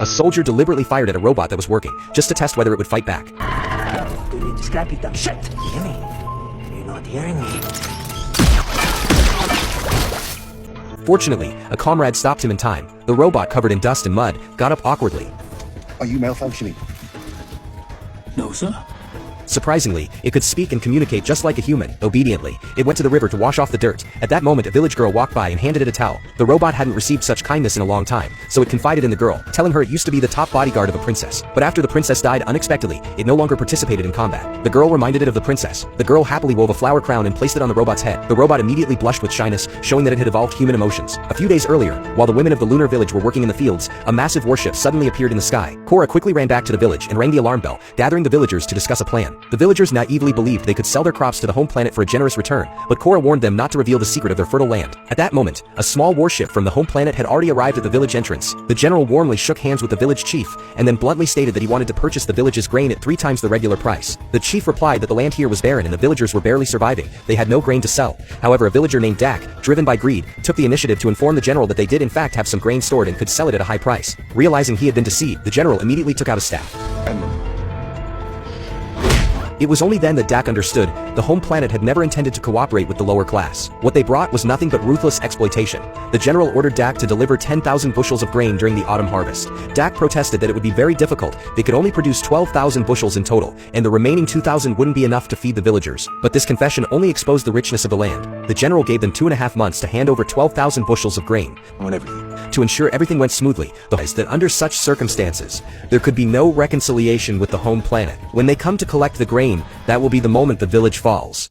A soldier deliberately fired at a robot that was working, just to test whether it would fight back. You need to scrap your dumb shit. Hear me? You're not hearing me. Fortunately, a comrade stopped him in time. The robot, covered in dust and mud, got up awkwardly. Are you malfunctioning? No, sir. Surprisingly, it could speak and communicate just like a human. Obediently, it went to the river to wash off the dirt. At that moment, a village girl walked by and handed it a towel. The robot hadn't received such kindness in a long time, so it confided in the girl, telling her it used to be the top bodyguard of a princess. But after the princess died unexpectedly, it no longer participated in combat. The girl reminded it of the princess. The girl happily wove a flower crown and placed it on the robot's head. The robot immediately blushed with shyness, showing that it had evolved human emotions. A few days earlier, while the women of the lunar village were working in the fields, a massive warship suddenly appeared in the sky. Korra quickly ran back to the village and rang the alarm bell, gathering the villagers to discuss a plan. The villagers naively believed they could sell their crops to the home planet for a generous return, but Korra warned them not to reveal the secret of their fertile land. At that moment, a small warship from the home planet had already arrived at the village entrance. The general warmly shook hands with the village chief, and then bluntly stated that he wanted to purchase the village's grain at 3 times the regular price. The chief replied that the land here was barren and the villagers were barely surviving. They had no grain to sell. However, a villager named Dak, driven by greed, took the initiative to inform the general that they did in fact have some grain stored and could sell it at a high price. Realizing he had been deceived, the general immediately took out a staff. It was only then that Dak understood the home planet had never intended to cooperate with the lower class. What they brought was nothing but ruthless exploitation. The general ordered Dak to deliver 10,000 bushels of grain during the autumn harvest. Dak protested that it would be very difficult. They could only produce 12,000 bushels in total, and the remaining 2,000 wouldn't be enough to feed the villagers. But this confession only exposed the richness of the land. The general gave them 2.5 months to hand over 12,000 bushels of grain. To ensure everything went smoothly, that under such circumstances, there could be no reconciliation with the home planet. When they come to collect the grain, that will be the moment the village falls.